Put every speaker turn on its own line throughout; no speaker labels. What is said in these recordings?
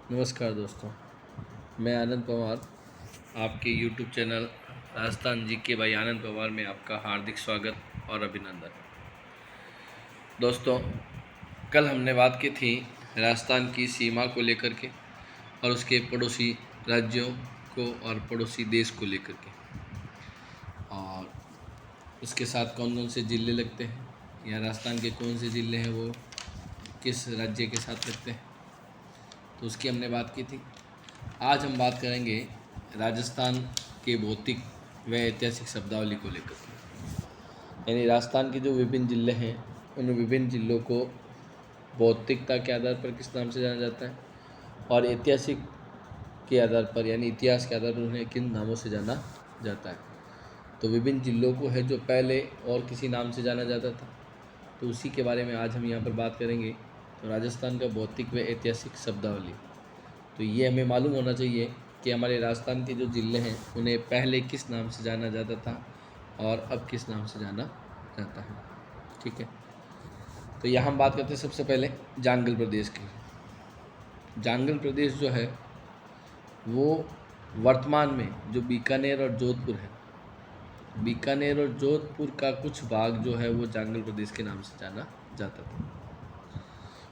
नमस्कार दोस्तों, मैं आनंद पवार आपके YouTube channel Rajasthan GK by Anand Pawar में आपका हार्दिक स्वागत और अभिनंदन। दोस्तों, कल हमने बात की थी राजस्थान की सीमा को लेकर के और उसके पड़ोसी राज्यों को और पड़ोसी देश को लेकर के, और उसके साथ कौन कौन से ज़िले लगते हैं या राजस्थान के कौन से ज़िले हैं वो किस राज्य के साथ लगते हैं, तो उसकी हमने बात की थी। आज हम बात करेंगे राजस्थान के भौतिक व ऐतिहासिक शब्दावली को लेकर, यानी राजस्थान के जो विभिन्न ज़िले हैं उन विभिन्न ज़िलों को भौतिकता के आधार पर किस नाम से जाना जाता है और ऐतिहासिक के आधार पर यानी इतिहास के आधार पर उन्हें किन नामों से जाना जाता है। तो विभिन्न ज़िलों को है जो पहले और किसी नाम से जाना जाता था, तो उसी के बारे में आज हम यहाँ पर बात करेंगे। तो राजस्थान का भौतिक व ऐतिहासिक शब्दावली, तो ये हमें मालूम होना चाहिए कि हमारे राजस्थान के जो ज़िले हैं उन्हें पहले किस नाम से जाना जाता था और अब किस नाम से जाना जाता है। ठीक है, तो यहाँ हम बात करते हैं सबसे पहले जांगल प्रदेश की। जांगल प्रदेश जो है वो वर्तमान में जो बीकानेर और जोधपुर है, बीकानेर और जोधपुर का कुछ भाग जो है वो जांगल प्रदेश के नाम से जाना जाता था।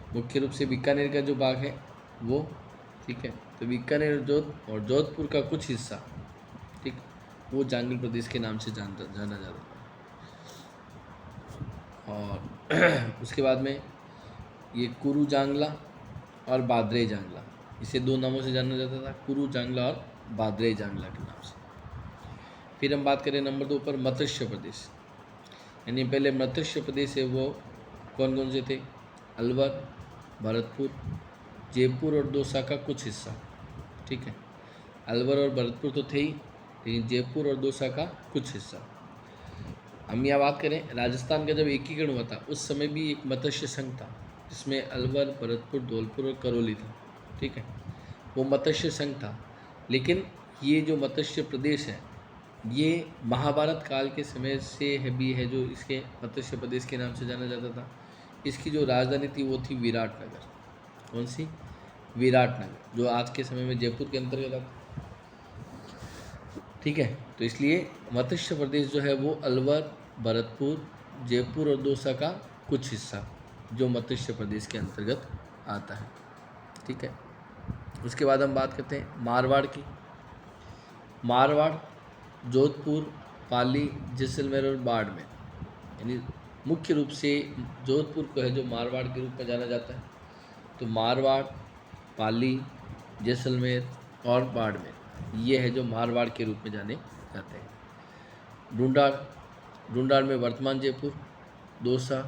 मुख्य रूप से बीकानेर का जो भाग है वो, ठीक है, तो बीकानेर और जोधपुर का कुछ हिस्सा, ठीक, वो जांगल प्रदेश के नाम से जाना जाता था। और उसके बाद में ये कुरु जांगला और बादरे जांगला, इसे दो नामों से जाना जाता था, कुरु जांगला और बादरे जांगला के नाम से। फिर हम बात करें नंबर 2 पर मत्स्य प्रदेश, यानी पहले मत्स्य प्रदेश है वो कौन कौन से थे? अलवर, भरतपुर, जयपुर और दौसा का कुछ हिस्सा। ठीक है, अलवर और भरतपुर तो थे ही, लेकिन जयपुर और दौसा का कुछ हिस्सा। हम यहाँ बात करें राजस्थान का जब एकीकरण हुआ था उस समय भी एक मत्स्य संघ था जिसमें अलवर, भरतपुर, धौलपुर और करौली था। ठीक है, वो मत्स्य संघ था, लेकिन ये जो मत्स्य प्रदेश है ये महाभारत काल के समय से भी है जो इसके मत्स्य प्रदेश के नाम से जाना जाता था। इसकी जो राजधानी थी वो थी विराटनगर। कौन सी? विराटनगर, जो आज के समय में जयपुर के अंतर्गत आता है। ठीक है, तो इसलिए मत्स्य प्रदेश जो है वो अलवर, भरतपुर, जयपुर और दौसा का कुछ हिस्सा जो मत्स्य प्रदेश के अंतर्गत आता है। ठीक है, उसके बाद हम बात करते हैं मारवाड़ की। मारवाड़ जोधपुर, पाली, जैसलमेर और बाड़मेर, यानी मुख्य रूप से जोधपुर को है जो मारवाड़ के रूप में जाना जाता है। तो मारवाड़, पाली, जैसलमेर और बाड़मेर ये है जो मारवाड़ के रूप में जाने जाते हैं। ढूंढाड़ में वर्तमान जयपुर, दौसा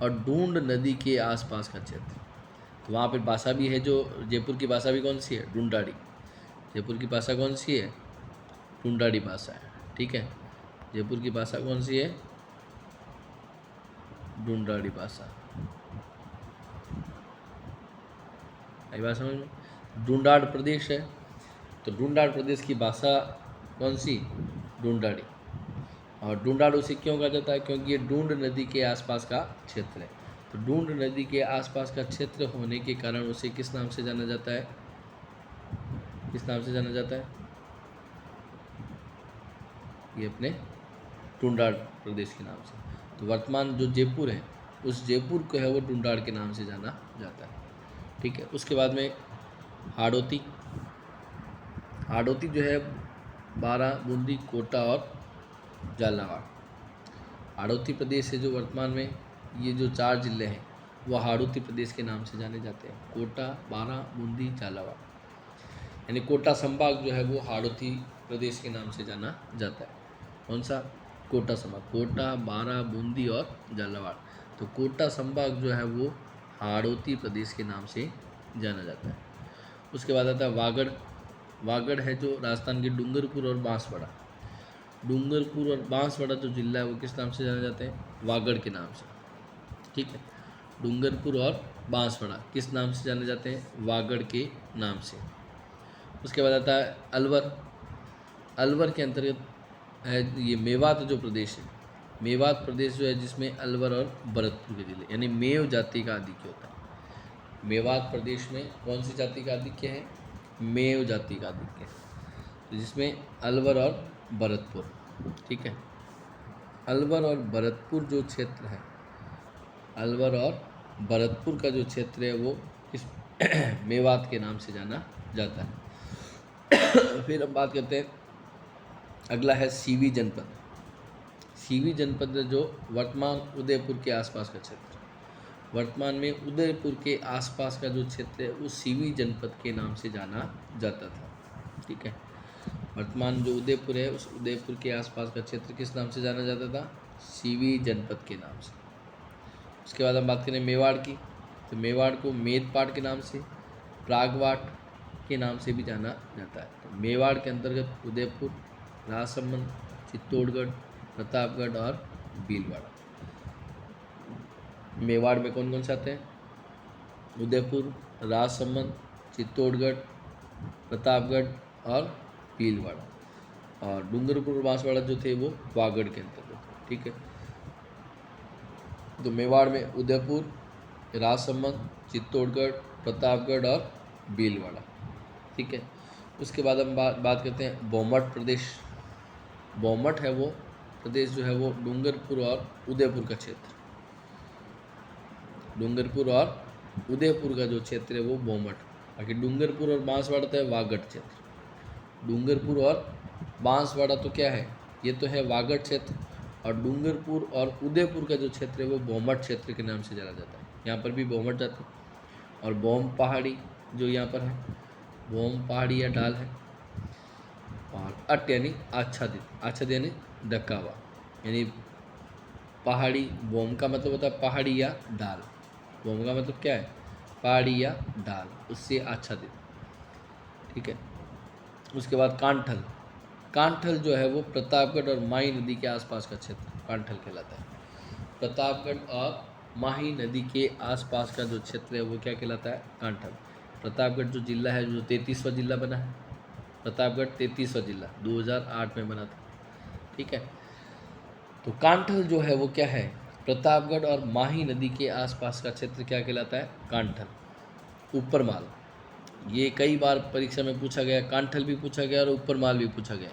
और ढूंढ नदी के आसपास का क्षेत्र, तो वहाँ पर भाषा भी है जो जयपुर की भाषा भी कौन सी है? ढूंढाड़ी। जयपुर की भाषा कौन सी है? ढूंढाड़ी भाषा है। ठीक है, जयपुर की भाषा कौन सी है? ढूंढाड़ी भाषा। आई बात समझ में? ढूंढाड़ प्रदेश है, तो ढूंढाड़ प्रदेश की भाषा कौन सी? ढूंढाड़ी। और ढूंढाड़ उसे क्यों कहा जाता है? क्योंकि ये ढूंढ नदी के आसपास का क्षेत्र है। तो ढूंढ नदी के आसपास का क्षेत्र होने के कारण उसे किस नाम से जाना जाता है? किस नाम से जाना जाता है? ये अपने ढूंढाड़ प्रदेश के नाम से। तो वर्तमान जो जयपुर है उस जयपुर को है वो ढूंढाड़ के नाम से जाना जाता है। ठीक है, उसके बाद में हाड़ौती। हाड़ौती जो है बारां, बूंदी, कोटा और झालावाड़, हाड़ौती प्रदेश है जो वर्तमान में ये जो 4 जिले हैं वो हाड़ौती प्रदेश के नाम से जाने जाते हैं। कोटा, बारां, बूंदी, झालावाड़, यानी कोटा संभाग जो है वो हाड़ौती प्रदेश के नाम से जाना जाता है। कौन सा? कोटा संभाग। कोटा, बारां, बूंदी और झालावाड़, तो कोटा संभाग जो है वो हाड़ौती प्रदेश के नाम से जाना जाता है। उसके बाद आता है वागड़। वागड़ है जो राजस्थान के डूंगरपुर और बांसवाड़ा, डूंगरपुर और बांसवाड़ा जो जिला है वो किस नाम से जाने जाते हैं? वागड़ के नाम से। ठीक है, डूंगरपुर और बांसवाड़ा किस नाम से जाने जाते हैं? वागड़ के नाम से। उसके बाद आता है अलवर। अलवर के अंतर्गत है ये मेवात जो प्रदेश है, मेवात प्रदेश जो है जिसमें अलवर और भरतपुर के जिले, यानी मेव जाति का आधिक्य होता है। मेवात प्रदेश में कौन सी जाति का आधिक्य है? मेव जाति का आधिक्य है, तो जिसमें अलवर और भरतपुर, ठीक है। अलवर और भरतपुर जो क्षेत्र है, अलवर और भरतपुर का जो क्षेत्र है वो इस मेवात के नाम से जाना जाता है। फिर हम बात करते हैं, अगला है सीवी जनपद। सीवी जनपद जो वर्तमान उदयपुर के आसपास का क्षेत्र, वर्तमान में उदयपुर के आसपास का जो क्षेत्र है वो सीवी जनपद के नाम से जाना जाता था, ठीक है। वर्तमान जो उदयपुर है उस उदयपुर के आसपास का क्षेत्र किस नाम से जाना जाता था? सीवी जनपद के नाम से। उसके बाद हम बात करें मेवाड़ की, तो मेवाड़ को मेदपाट के नाम से, प्रागवाट के नाम से भी जाना जाता है। तो मेवाड़ के अंतर्गत उदयपुर, राजसमंद, चित्तौड़गढ़, प्रतापगढ़ और भीलवाड़ा। मेवाड़ में कौन कौन से आते हैं? उदयपुर, राजसमंद, चित्तौड़गढ़, प्रतापगढ़ और भीलवाड़ा। और डूंगरपुर और बांसवाड़ा जो थे वो वागड़ के अंतर्गत, ठीक है। तो मेवाड़ में उदयपुर, राजसमंद, चित्तौड़गढ़, प्रतापगढ़ और भीलवाड़ा, ठीक है। उसके बाद हम बात करते हैं बोमट प्रदेश। बोमट है वो प्रदेश जो है वो डूंगरपुर और उदयपुर का क्षेत्र, डूंगरपुर और उदयपुर का जो क्षेत्र है वो बोमट। बाकी डूंगरपुर और बांसवाड़ा तो है वागड़ क्षेत्र। डूंगरपुर और बांसवाड़ा तो क्या है? ये तो है वागड़ क्षेत्र, और डूंगरपुर और उदयपुर का जो क्षेत्र है वो बोमट क्षेत्र के नाम से जाना जाता है। यहाँ पर भी बोमट जाति और बोम पहाड़ी जो यहाँ पर है, बोम पहाड़ी या ढाल है। और अट यानी आच्छादित, आच्छादित यानी ढका हुआ, यानी पहाड़ी। बोम का मतलब होता है पहाड़ी या ढाल। बोम का मतलब क्या है? पहाड़ी या ढाल, उससे आच्छादित, ठीक है। उसके बाद कांठल। कांठल जो है वो प्रतापगढ़ और माही नदी के आसपास का क्षेत्र कांठल कहलाता है। प्रतापगढ़ और माही नदी के आसपास का जो क्षेत्र है वो क्या कहलाता है? कांठल। प्रतापगढ़ जो जिला है, जो 33वां जिला बना है, प्रतापगढ़ 33वां जिला 2008 में बना था, ठीक है। तो कांठल जो है वो क्या है? प्रतापगढ़ और माही नदी के आसपास का क्षेत्र क्या कहलाता है? कांठल। ऊपरमाल, ये कई बार परीक्षा में पूछा गया, कांठल भी पूछा गया और ऊपरमाल भी पूछा गया।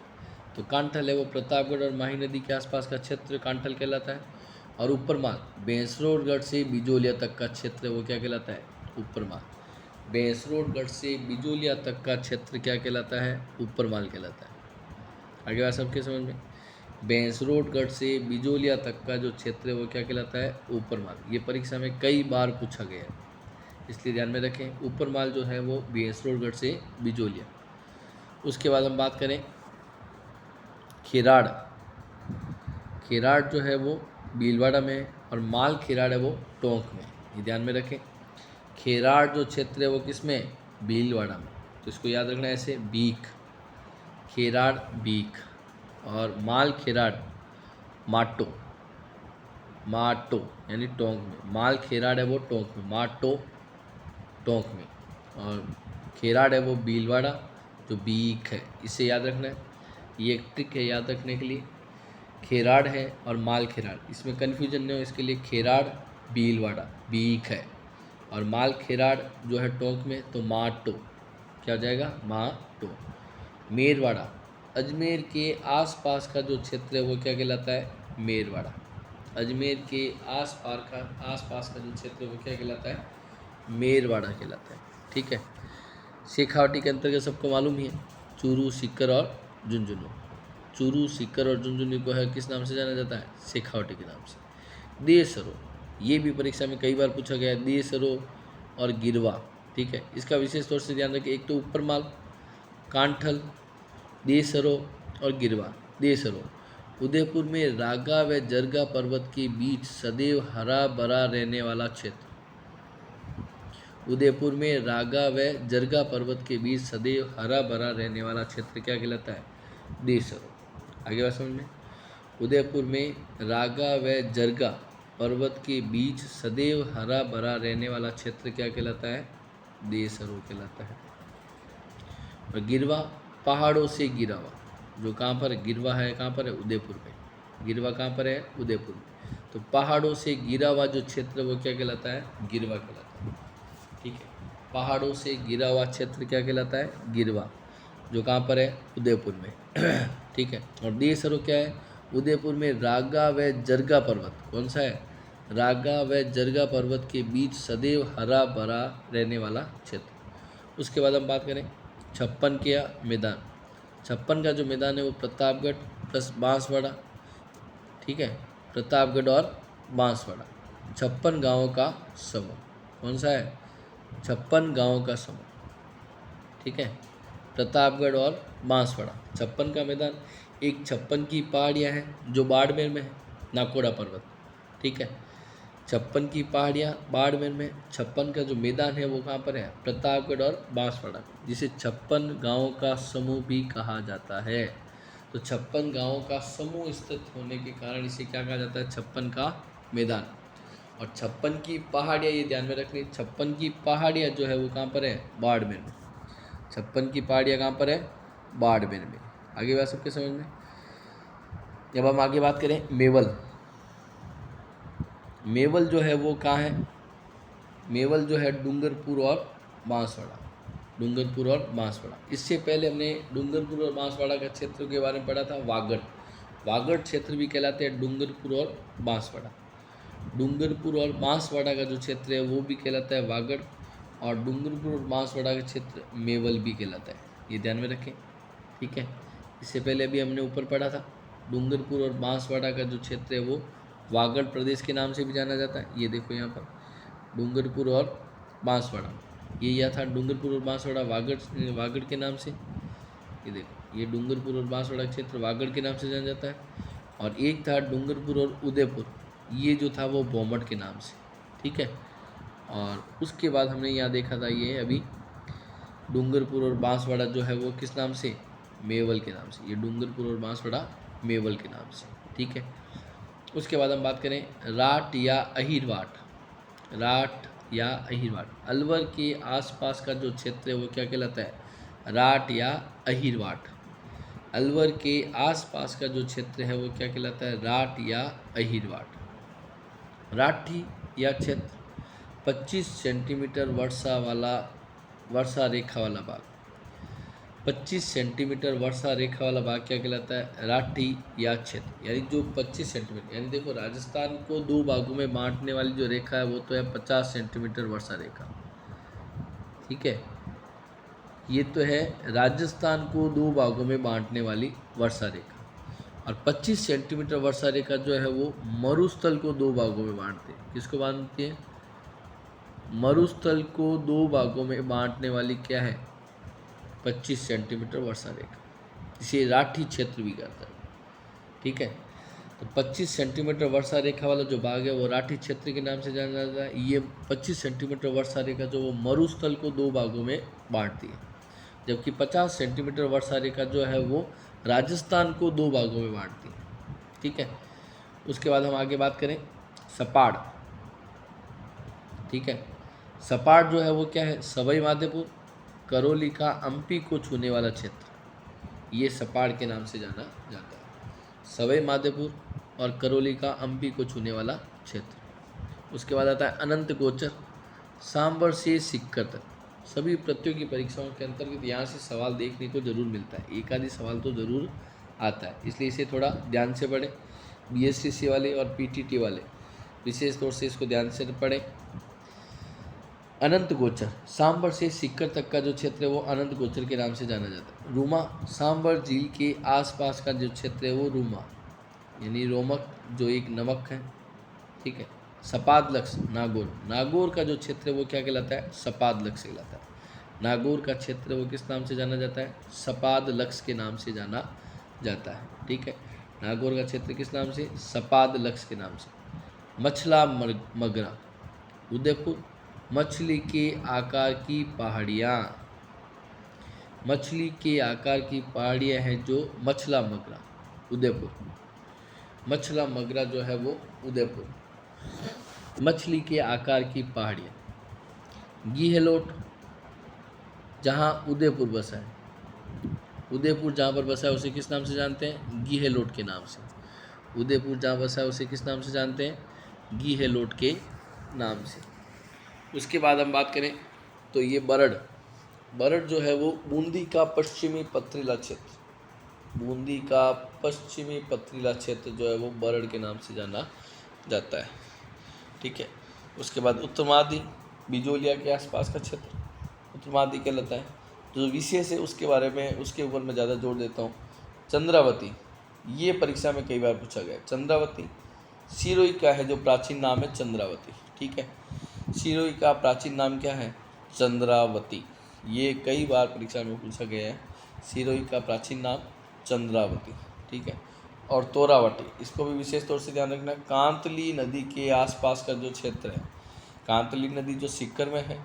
तो कांठल है वो प्रतापगढ़ और माही नदी के आसपास का क्षेत्र कांठल कहलाता है, और ऊपरमाल बेंसरोडगढ़ से बिजोलिया तक का क्षेत्र वो क्या कहलाता है? ऊपरमाल। बेंसरोडगढ़ से बिजोलिया तक का क्षेत्र क्या कहलाता है? ऊपरमाल कहलाता है। आगे बात सबके समझ में? बेंसरोडगढ़ से बिजोलिया तक का जो क्षेत्र है वो क्या कहलाता है? ऊपरमाल। ये परीक्षा में कई बार पूछा गया है, इसलिए ध्यान में रखें। ऊपरमाल जो है वो बेंसरोडगढ़ से बिजोलिया। उसके बाद हम बात करें खेराड़। खेराड़ जो है वो भीलवाड़ा में, और माल खेराड़ है वो टोंक में। ये ध्यान में रखें। खेराड़ जो क्षेत्र है वो किस में? भीलवाड़ा में। तो इसको याद रखना ऐसे, बीक, खेराड़ बीक, और माल खेराड़ माटो, माटो यानी टोंक में। माल खेराड़ है वो टोंक में, माटो टोंक में, और खेराड़ है वो भीलवाड़ा जो बीक है। इसे याद रखना है, ये एक ट्रिक है याद रखने के लिए। खेराड़ है और माल खेराड़, इसमें कन्फ्यूजन नहीं हो इसके लिए। खेराड़ भीलवाड़ा बीक है, और माल खेराड़ जो है टोंक में, तो माटो क्या हो जाएगा? माटो। मेरवाड़ा, अजमेर के आसपास का जो क्षेत्र है वो क्या कहलाता है? मेरवाड़ा। अजमेर के आसपास का जो क्षेत्र है वो क्या कहलाता है? मेरवाड़ा कहलाता है, ठीक है। शेखावटी के अंतर्गत सबको मालूम ही है, चूरू, सीकर और झुंझुनू। चूरू, सीकर और झुंझुनू को है किस नाम से जाना जाता है? शेखावटी के नाम से। देसरो, ये भी परीक्षा में कई बार पूछा गया है, देसरो और गिरवा, ठीक है। इसका विशेष तौर से ध्यान रखें, एक तो ऊपरमाल, कांठल, देसरो और गिरवा। देसरो उदयपुर में रागा व जरगा पर्वत के बीच सदैव हरा भरा रहने वाला क्षेत्र। उदयपुर में रागा व जरगा पर्वत के बीच सदैव हरा भरा रहने वाला क्षेत्र क्या कहलाता है? देसरो। आगे बात समझ में? उदयपुर में रागा व जरगा पर्वत के बीच सदैव हरा भरा रहने वाला क्षेत्र क्या कहलाता है? देसरो कहलाता है। और गिरवा पहाड़ों से गिरा हुआ, जो कहाँ पर गिरवा है, कहाँ पर है? उदयपुर में। गिरवा कहाँ पर है? उदयपुर में। तो पहाड़ों से गिरा हुआ जो क्षेत्र वो क्या कहलाता है? गिरवा कहलाता है। ठीक है। पहाड़ों से घिरा हुआ क्षेत्र क्या कहलाता है? गिरवा, जो कहाँ पर है? उदयपुर में। ठीक है। और देशरो क्या है? उदयपुर में रागा व जरगा पर्वत। कौन सा है? रागा व जरगा पर्वत के बीच सदैव हरा भरा रहने वाला क्षेत्र। उसके बाद हम बात करें छप्पन के मैदान। छप्पन का जो मैदान है वो प्रतापगढ़ प्लस बांसवाड़ा, ठीक है, प्रतापगढ़ और बांसवाड़ा, 56 गांवों का समूह। कौन सा है? 56 गांवों का समूह, ठीक है, प्रतापगढ़ और बांसवाड़ा, 56 का मैदान। एक 56 की पहाड़ियाँ हैं जो बाड़मेर में है, नाकोड़ा पर्वत, ठीक है। 56 की पहाड़ियाँ बाड़मेर में, 56 का जो मैदान है वो कहाँ पर है? प्रतापगढ़ और बांसवाड़ा, जिसे 56 गांवों का समूह भी कहा जाता है। तो 56 गांवों का समूह स्थित होने के कारण इसे क्या कहा जाता है? 56 का मैदान। और 56 की पहाड़ियाँ, ये ध्यान में रखनी, 56 की पहाड़ियाँ जो है वो कहाँ पर है? बाड़मेर में। 56 की पहाड़ियाँ कहाँ पर है? बाड़मेर में। आगे बात सबके समझ में। जब हम आगे बात करें मेवल, मेवल जो है वो कहाँ है? मेवल जो है डूंगरपुर और बांसवाड़ा, डूंगरपुर और बांसवाड़ा। इससे पहले हमने डूंगरपुर और बांसवाड़ा का क्षेत्र के बारे में पढ़ा था, वागड़। वागड़ क्षेत्र भी कहलाते हैं डूंगरपुर और बांसवाड़ा। डूंगरपुर और बांसवाड़ा का जो क्षेत्र है वो भी कहलाता है वागड़, और डूंगरपुर और बांसवाड़ा का क्षेत्र मेवल भी कहलाता है। ये ध्यान में रखें, ठीक है। इससे पहले अभी हमने ऊपर पढ़ा था, डूंगरपुर और बांसवाड़ा का जो क्षेत्र है वो वागड़ प्रदेश के नाम से भी जाना जाता है। ये देखो यहाँ पर डूंगरपुर और बांसवाड़ा, ये यह था डूंगरपुर और बांसवाड़ा वागड़ के नाम से। ये देखो, ये डूंगरपुर और बांसवाड़ा क्षेत्र वागड़ के नाम से जाना जाता है। और एक था डूंगरपुर और उदयपुर, ये जो था वो बोमट के नाम से, ठीक है। और उसके बाद हमने यहाँ देखा था ये अभी डूंगरपुर और बांसवाड़ा जो है वो किस नाम से? मेवल के नाम से। ये डूंगरपुर और बांसवाड़ा मेवल के नाम से, ठीक है। उसके बाद हम बात करें राठ या अहिरवाट। राठ या अहिरवाट, अलवर के आसपास का जो क्षेत्र है वो क्या कहलाता है? राठ या अहिरवाट। अलवर के आसपास का जो क्षेत्र है वो क्या कहलाता है? राठ या अहिरवाट। राठी या क्षेत्र 25 सेंटीमीटर वर्षा रेखा वाला भाग। 25 सेंटीमीटर वर्षा रेखा वाला भाग क्या कहलाता है? राठी या क्षेत्र। यानी जो 25 सेंटीमीटर, यानी देखो राजस्थान को दो भागों में बांटने वाली जो रेखा है वो तो है 50 सेंटीमीटर वर्षा रेखा, ठीक है। ये तो है राजस्थान को दो भागों में बांटने वाली वर्षा रेखा। और 25 सेंटीमीटर वर्षा रेखा जो है वो मरुस्थल को दो भागों में बांटते हैं। किसको बांटती है? मरुस्थल को दो भागों में बांटने वाली क्या है? 25 सेंटीमीटर वर्षा रेखा, इसे राठी क्षेत्र भी कहता है, ठीक है। तो 25 सेंटीमीटर वर्षा रेखा वाला जो भाग है वो राठी क्षेत्र के नाम से जाना जाता है। ये 25 सेंटीमीटर वर्षा रेखा जो वो मरुस्थल को दो भागों में बांटती है, जबकि 50 सेंटीमीटर वर्षा रेखा जो है वो राजस्थान को दो भागों में बांटती है, ठीक है। उसके बाद हम आगे बात करें सपाड़, ठीक है। सपाड़ जो है वो क्या है? सवाई माधोपुर, करौली का हम्पी को छूने वाला क्षेत्र, ये सपाड़ के नाम से जाना जाता है। सवाई माधोपुर और करौली का हम्पी को छूने वाला क्षेत्र। उसके बाद आता है अनंत गोचर, सांबर से सिक्कर तक। सभी प्रतियोगी परीक्षाओं के अंतर्गत यहाँ से सवाल देखने को जरूर मिलता है, एक आधी सवाल तो ज़रूर आता है, इसलिए इसे थोड़ा ध्यान से पढ़ें। बीएसटीसी वाले और पीटीटी वाले विशेष तौर से इसको ध्यान से पढ़ें। अनंत गोचर, सांबर से सिक्कर तक का जो क्षेत्र है वो अनंत गोचर के नाम से जाना जाता है। रूमा, सांबर झील के आसपास का जो क्षेत्र है वो रूमा, यानी रोमक जो एक नमक है, ठीक है। सपाद लक्स, नागौर, नागौर का जो क्षेत्र है वो क्या कहलाता है? सपाद लक्स कहलाता है। नागौर का क्षेत्र वो किस नाम से जाना जाता है? सपाद लक्स के नाम से जाना जाता है, ठीक है। नागौर का क्षेत्र किस नाम से? सपाद लक्स के नाम से। मछला मगरा, उदयपुर, मछली के आकार की पहाड़ियाँ, मछली के आकार की पहाड़ियाँ हैं जो मछला मगरा, उदयपुर। मछला मगरा जो है वो उदयपुर, मछली के आकार की पहाड़ियाँ। गीहलोट, जहाँ उदयपुर बसा है, उदयपुर जहाँ पर बसा है उसे किस नाम से जानते हैं? गीहलोट के नाम से। उदयपुर जहाँ बसा है उसे किस नाम से जानते हैं? गीहलोट के नाम से। उसके बाद हम बात करें तो ये बरड़ जो है वो बूंदी का पश्चिमी पथरीला क्षेत्र, बूंदी का पश्चिमी पथरीला क्षेत्र जो है वो बरड़ के नाम से जाना जाता है। ठीक है, उसके बाद उत्तरमादी बिजोलिया के आसपास का क्षेत्र उत्तरमादी कहलाता है। जो विशेष है उसके बारे में, उसके ऊपर मैं ज़्यादा जोर देता हूँ। चंद्रावती, ये परीक्षा में कई बार पूछा गया। चंद्रावती सिरोही का है जो प्राचीन नाम है चंद्रावती। ठीक है, सिरोही का प्राचीन नाम क्या है? चंद्रावती। ये कई बार परीक्षा में पूछा गया है, सिरोही का प्राचीन नाम चंद्रावती। ठीक है, और तोरावटी, इसको भी विशेष तौर से ध्यान रखना। कांतली नदी के आसपास का जो क्षेत्र है, कांतली नदी जो सिक्कर में है,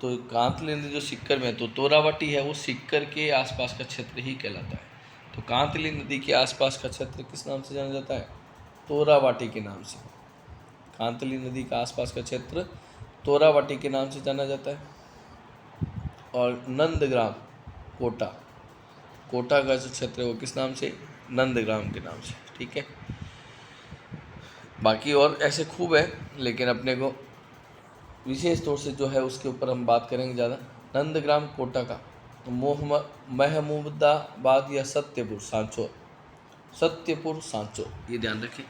तो कांतली नदी जो सिक्कर में है, तो तोरावटी है वो सिक्कर के आसपास का क्षेत्र ही कहलाता है। तो कांतली नदी के आसपास का क्षेत्र किस नाम से जाना जाता है? तोरावाटी के नाम से। कांतली नदी का आसपास का क्षेत्र तोरावाटी के नाम से जाना जाता है। और नंदग्राम कोटा, कोटा का जो क्षेत्र है वो किस नाम से? नंदग्राम के नाम से। ठीक है, बाकी और ऐसे खूब है, लेकिन अपने को विशेष तौर से जो है उसके ऊपर हम बात करेंगे ज़्यादा। नंदग्राम कोटा का महमूदाबाद या सत्यपुर सांचौर, सत्यपुर सांचौर, ये ध्यान रखिए।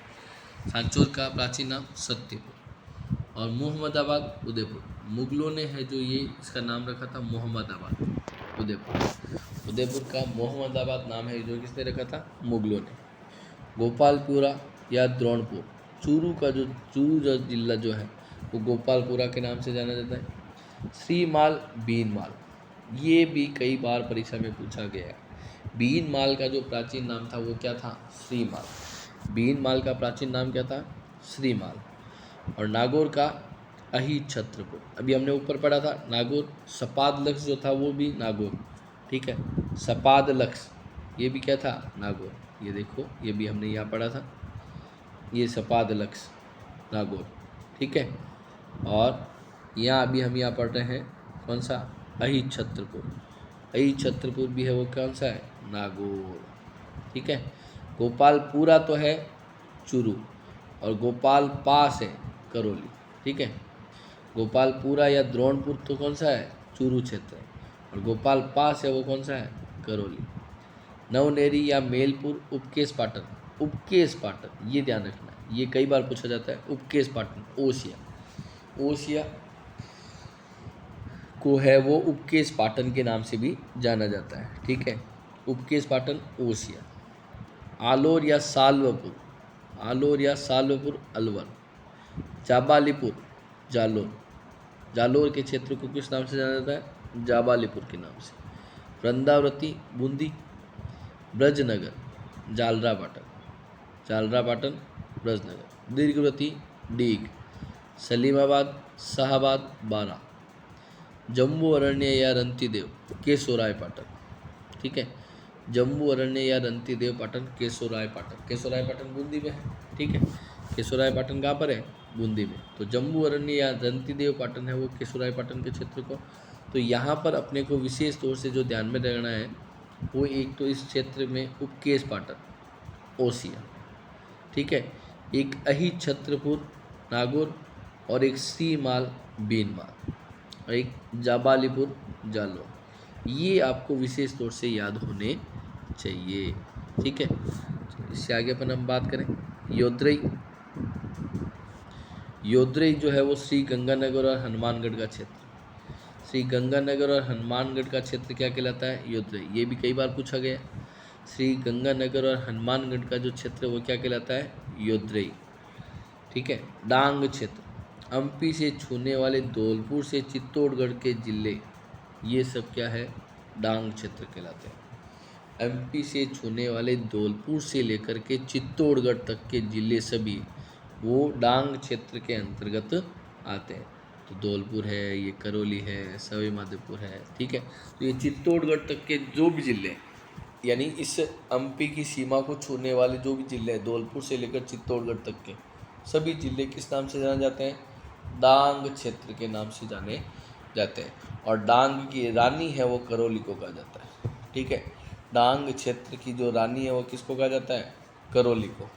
सांचौर का प्राचीन नाम सत्यपुर। और मोहम्मदाबाद उदयपुर, मुगलों ने है जो ये इसका नाम रखा था मोहम्मदाबाद उदयपुर। उदयपुर का मोहम्मदाबाद नाम है जो किसने रखा था? मुगलों ने। गोपालपुरा या द्रोणपुर, चूरू का जो जिला जो है वो गोपालपुरा के नाम से जाना जाता है। श्रीमाल बीनमाल, ये भी कई बार परीक्षा में पूछा गया है। बीनमाल का जो प्राचीन नाम था वो क्या था? श्रीमाल। बीनमाल का प्राचीन नाम क्या था? श्रीमाल। और नागौर का अहिछत्रपुर, अभी हमने ऊपर पढ़ा था नागौर। सपादलक्ष्य जो था वो भी नागौर। ठीक है, सपादलक्ष्य ये भी क्या था? नागौर। ये देखो, ये भी हमने यहाँ पढ़ा था, ये सपादलक्ष्य नागौर। ठीक है, और यहाँ अभी हम यहाँ पढ़ रहे हैं कौन सा? अहिछत्रपुर। अहिछत्रपुर भी है वो कौन सा है? नागौर। ठीक है, गोपालपुरा तो है चूरू, और गोपाल पास है करौली। ठीक है, गोपालपुरा या द्रोणपुर तो कौन सा है? चूरू क्षेत्र है, और गोपाल पास है वो कौन सा है? करौली। नवनेरी या मेलपुर उपकेश पाटन, उपकेश पाटन ये ध्यान रखना, ये कई बार पूछा जाता है। उपकेश पाटन ओसिया, ओसिया को है वो उपकेश पाटन के नाम से भी जाना जाता है। ठीक है, उपकेश पाटन ओसिया। आलोर या साल्वपुर, आलोर या साल्वपुर अलवर। जाबालीपुर जालोर, जालोर के क्षेत्र को किस नाम से जाना जाता है? जाबालीपुर के नाम से। वृंदावती बूंदी, ब्रजनगर जालरापाटन, जालरापाटन ब्रजनगर। दीर्घवती डीग, सलीमाबाद शाहाबाद बारा। जम्बू अरण्य या रंतीदेव केशोराय पाटन। ठीक है, जम्बू अरण्य या रंतीदेव पाटन केशोराय पाटन, केशोराय पाटन बूंदी में है। ठीक है, केशोराय पाटन कहाँ पर है? बूंदी में। तो जम्बू अरण्य या रंतीदेव पाटन है वो केशोराय पाटन के क्षेत्र को। तो यहाँ पर अपने को विशेष तौर से जो ध्यान में रखना है वो एक तो इस क्षेत्र में उपकेश पाटन ओसिया। ठीक है, एक अहिछत्रपुर नागौर, और एक श्रीमाल बीनमाल, और एक जाबालीपुर जालोर। ये आपको विशेष तौर से याद होने चाहिए। ठीक है, इससे आगे अपन हम बात करें योद्रई। योद्रई जो है वो श्री गंगानगर और हनुमानगढ़ का क्षेत्र, श्री गंगानगर और हनुमानगढ़ का क्षेत्र क्या कहलाता है? योद्रई। ये भी कई बार पूछा गया। श्री गंगानगर और हनुमानगढ़ का जो क्षेत्र वो क्या कहलाता है? योद्रई। ठीक है, डांग क्षेत्र, एमपी से छूने वाले धौलपुर से चित्तौड़गढ़ के जिले, ये सब क्या है? डांग क्षेत्र कहलाते हैं। एमपी से छूने वाले धौलपुर से लेकर के चित्तौड़गढ़ तक के जिले सभी वो डांग क्षेत्र के अंतर्गत आते हैं। तो धौलपुर है, ये करौली है, सवाई माधोपुर है। ठीक है, तो ये चित्तौड़गढ़ तक के जो भी जिले, यानी इस एमपी की सीमा को छूने वाले जो भी जिले हैं, धौलपुर से लेकर चित्तौड़गढ़ तक के सभी जिले किस नाम से जाने जाते हैं? डांग क्षेत्र के नाम से जाने जाते हैं। और डांग की रानी है वो करौली को कहा जाता है। ठीक है, डांग क्षेत्र की जो रानी है वो किसको कहा जाता है? करौली को।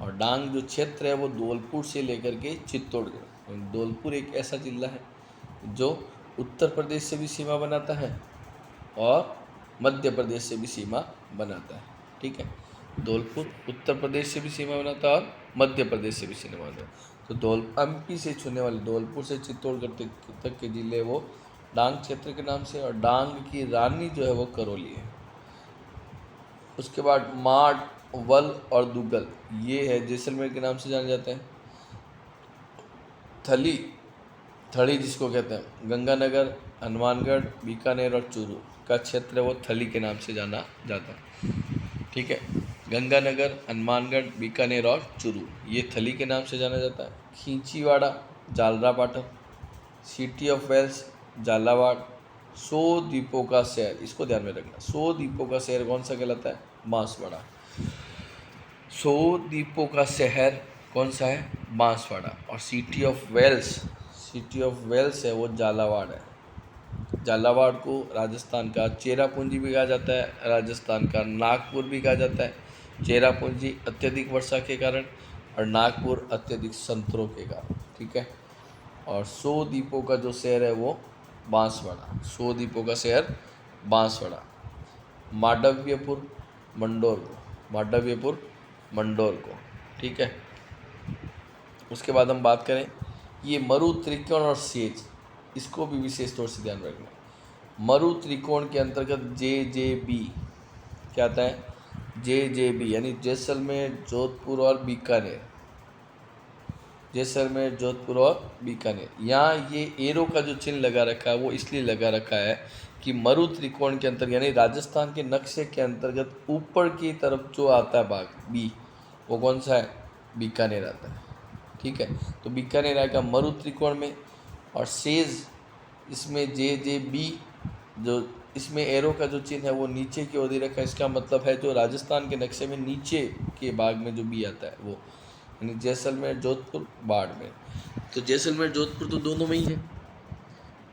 और डांग जो क्षेत्र है वो धौलपुर से लेकर के चित्तौड़गढ़, धौलपुर एक ऐसा जिला है जो उत्तर प्रदेश से भी सीमा बनाता है और मध्य प्रदेश से भी सीमा बनाता है। ठीक है, धौलपुर उत्तर प्रदेश से भी सीमा बनाता है और मध्य प्रदेश से भी सीमा बनाता है। तो एमपी से छूने वाले धौलपुर से चित्तौड़गढ़ तक के जिले वो डांग क्षेत्र के नाम से, और डांग की रानी जो है वो करौली है। उसके बाद माड, वल और दुगल ये है जैसलमेर के नाम से जाने जाते हैं। थली जिसको कहते हैं, गंगानगर, हनुमानगढ़, बीकानेर और चूरू का क्षेत्र है वो थली के नाम से जाना जाता है। ठीक है, गंगानगर, हनुमानगढ़, बीकानेर और चूरू ये थली के नाम से जाना जाता है। खींचीवाड़ा, Jhalrapatan, city of Wales, Jhalawar, 100 द्वीपों का शहर, इसको ध्यान में रखना, 100 द्वीपों का शहर कौन सा कहलाता है? बांसवाड़ा। 100 द्वीपों का शहर कौन सा है? बांसवाड़ा। और सिटी ऑफ वेल्स है वो झालावाड़ है। झालावाड़ को राजस्थान का चेरापूंजी भी कहा जाता है, राजस्थान का नागपुर भी कहा जाता है। चेरापूंजी अत्यधिक वर्षा के कारण और नागपुर अत्यधिक संतरों के कारण। ठीक है, और 100 द्वीपों का जो शहर है वो बांसवाड़ा, 100 द्वीपों का शहर बांसवाड़ा। मांडव्यपुर मंडोर को। ठीक है, उसके बाद हम बात करें ये मरु त्रिकोण और सेज, इसको भी विशेष तौर से ध्यान रखना। मरु त्रिकोण के अंतर्गत JJB क्या आता है? JJB यानी जैसलमेर, जोधपुर और बीकानेर। जैसलमेर, जोधपुर और बीकानेर। यहाँ ये एरो का जो चिन्ह लगा रखा है वो इसलिए लगा रखा है कि मरु त्रिकोण के अंतर्गत यानी राजस्थान के नक्शे के अंतर्गत ऊपर की तरफ जो आता है भाग बी, वो कौन सा है? बीकानेर आता है। ठीक है, तो बीकानेर आएगा मरु त्रिकोण में। और सेज इसमें JJB जो इसमें एरो का जो चिन्ह है वो नीचे की ओर दे रखा है, इसका मतलब है जो राजस्थान के नक्शे में नीचे के भाग में जो बी आता है वो, यानी जैसलमेर, जोधपुर, बाड़मेर। तो जैसलमेर, जोधपुर तो दोनों में ही है,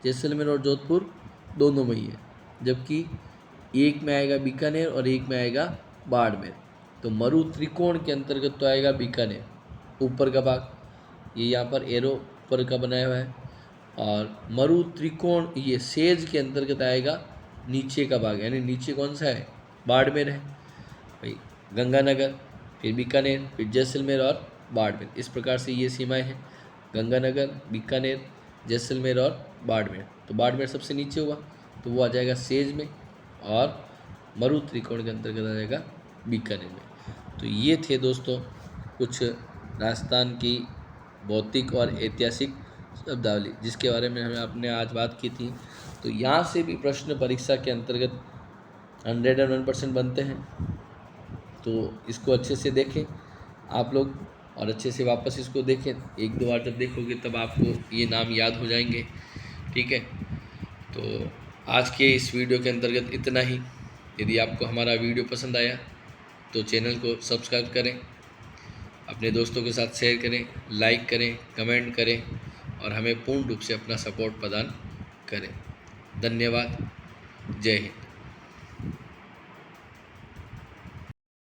जैसलमेर और जोधपुर दोनों में ही है, जबकि एक में आएगा बीकानेर और एक में आएगा बाड़मेर। तो मरु त्रिकोण के अंतर्गत तो आएगा बीकानेर ऊपर का भाग, ये यहाँ पर एरो पर का बनाया हुआ है। और मरु त्रिकोण ये सेज के अंतर्गत आएगा नीचे का भाग, यानी नीचे कौन सा है? बाड़मेर है भाई। गंगानगर, फिर बीकानेर, फिर जैसलमेर और बाड़मेर, इस प्रकार से ये सीमाएं हैं, गंगानगर, बीकानेर, जैसलमेर और बाड़मेर। तो बाड़मेर सबसे नीचे हुआ तो वो आ जाएगा सेज में, और मरु त्रिकोण के अंतर्गत आ जाएगा बीकानेर में। तो ये थे दोस्तों कुछ राजस्थान की भौतिक और ऐतिहासिक शब्दावली जिसके बारे में हमें आपने आज बात की थी। तो यहाँ से भी प्रश्न परीक्षा के अंतर्गत 101% बनते हैं, तो इसको अच्छे से देखें आप लोग और अच्छे से वापस इसको देखें। 1-2 बार जब देखोगे तब आपको ये नाम याद हो जाएंगे। ठीक है, तो आज के इस वीडियो के अंतर्गत इतना ही। यदि आपको हमारा वीडियो पसंद आया तो चैनल को सब्सक्राइब करें, अपने दोस्तों के साथ शेयर करें, लाइक करें, कमेंट करें और हमें पूर्ण रूप से अपना सपोर्ट प्रदान करें। धन्यवाद। जय हिंद।